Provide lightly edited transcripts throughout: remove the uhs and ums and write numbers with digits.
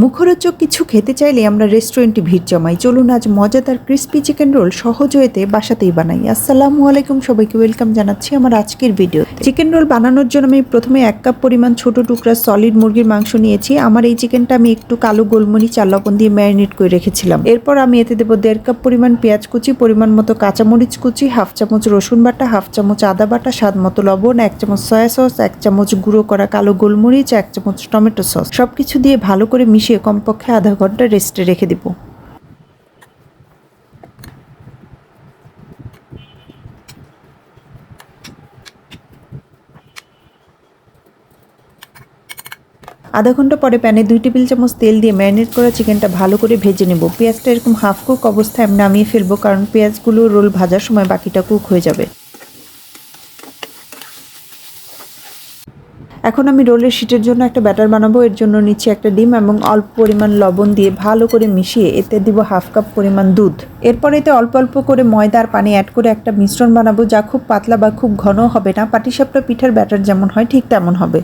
মুখরোচক কিছু খেতে চাইলে আমরা রেস্টুরেন্টে ভিড় জমাই। চলুন আজ মজাদার ক্রিস্পি চিকেন রোল সহজ ওয়েতে বাসাতেই বানাই। আসসালামু আলাইকুম, সবাইকে ওয়েলকাম জানাচ্ছি আমার আজকের ভিডিও। চিকেন রোল বানানোর জন্য আমি প্রথমে 1 কাপ পরিমাণ ছোট টুকরা সলিড মুরগির মাংস নিয়েছি। আমার এই চিকেনটা আমি একটু কালো গোলমরিচ আর লবণ দিয়ে ম্যারিনেট করে রেখেছিলাম। এরপর আমি এতে দেবো 1.5 কাপ পরিমাণ পেঁয়াজ কুচি, পরিমাণ মতো কাঁচামরিচ কুচি, 1/2 চামচ রসুন বাটা, 1/2 চামচ আদা বাটা, স্বাদ মতো লবণ, 1 চামচ সয়া সস, 1 চামচ গুঁড়ো করা কালো গোলমরিচ, 1 চামচ টমেটো সস। সবকিছু দিয়ে ভালো করে মিশিয়ে কমপক্ষে আধা ঘন্টা রেস্টে রেখে দিব। আধা ঘন্টা পরে প্যানে 2 টেবিল চামচ তেল দিয়ে ম্যারিনেট করা চিকেনটা ভালো করে ভেজে নেব। পেঁয়াজটা এরকম হাফ কুক অবস্থায় আমি নামিয়ে ফেলবো, কারণ পেঁয়াজগুলো রোল ভাজার সময় বাকিটা কুক হয়ে যাবে। এখন আমি রোলের শিটের জন্য একটা ব্যাটার বানাবো। এর জন্য নিচ্ছি একটা ডিম এবং অল্প পরিমাণ লবণ দিয়ে ভালো করে মিশিয়ে এতে দিব 1/2 কাপ পরিমাণ দুধ। এরপর এতে অল্প অল্প করে ময়দা আর পানি অ্যাড করে একটা মিশ্রণ বানাবো, যা খুব পাতলা বা খুব ঘন হবে না। পাটিসাপটা পিঠার ব্যাটার যেমন হয় ঠিক তেমন হবে।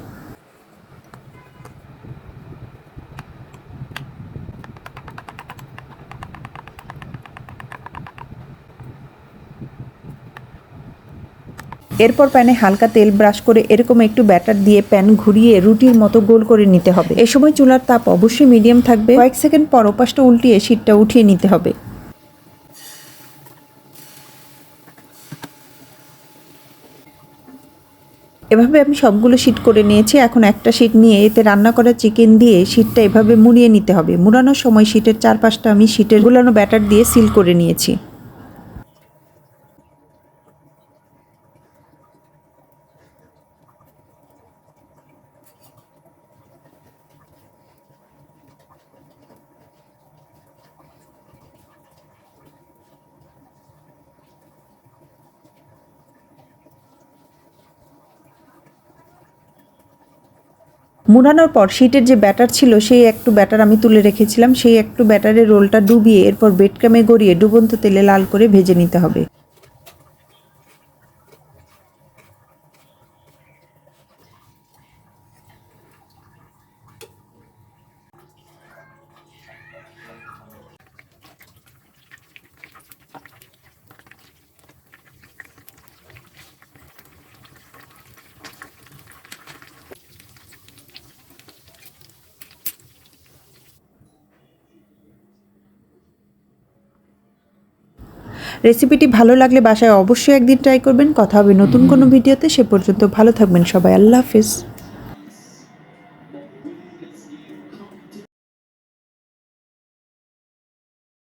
এরপর প্যানে হালকা তেল ব্রাশ করে এরকম একটু ব্যাটার দিয়ে প্যান ঘুরিয়ে রুটির মতো গোল করে নিতে হবে। এ সময় চুলার তাপ অবশ্যই মিডিয়াম থাকবে। কয়েক সেকেন্ড পর ওপাশটা উল্টিয়ে শিটটা উঠিয়ে নিতে হবে। এভাবে আমি সবগুলো শিট করে নিয়েছি। এখন একটা শিট নিয়ে এতে রান্না করা চিকেন দিয়ে শিটটা এভাবে মুড়িয়ে নিতে হবে। মুড়ানোর সময় শিটের চারপাশটা আমি শিটের গুলানো ব্যাটার দিয়ে সিল করে নিয়েছি। মুড়ানোর পর শিটের যে ব্যাটার ছিল সেই একটু ব্যাটার আমি তুলে রেখেছিলাম। সেই একটু ব্যাটারে রোলটা ডুবিয়ে এরপর ব্রেড ক্রামে গড়িয়ে ডুবন্ত তেলে লাল করে ভেজে নিতে হবে। রেসিপিটি ভালো লাগলে বাসায় অবশ্যই একদিন ট্রাই করবেন। কথা হবে নতুন কোনো ভিডিওতে। সে পর্যন্ত ভালো থাকবেন সবাই। আল্লাহ হাফেজ।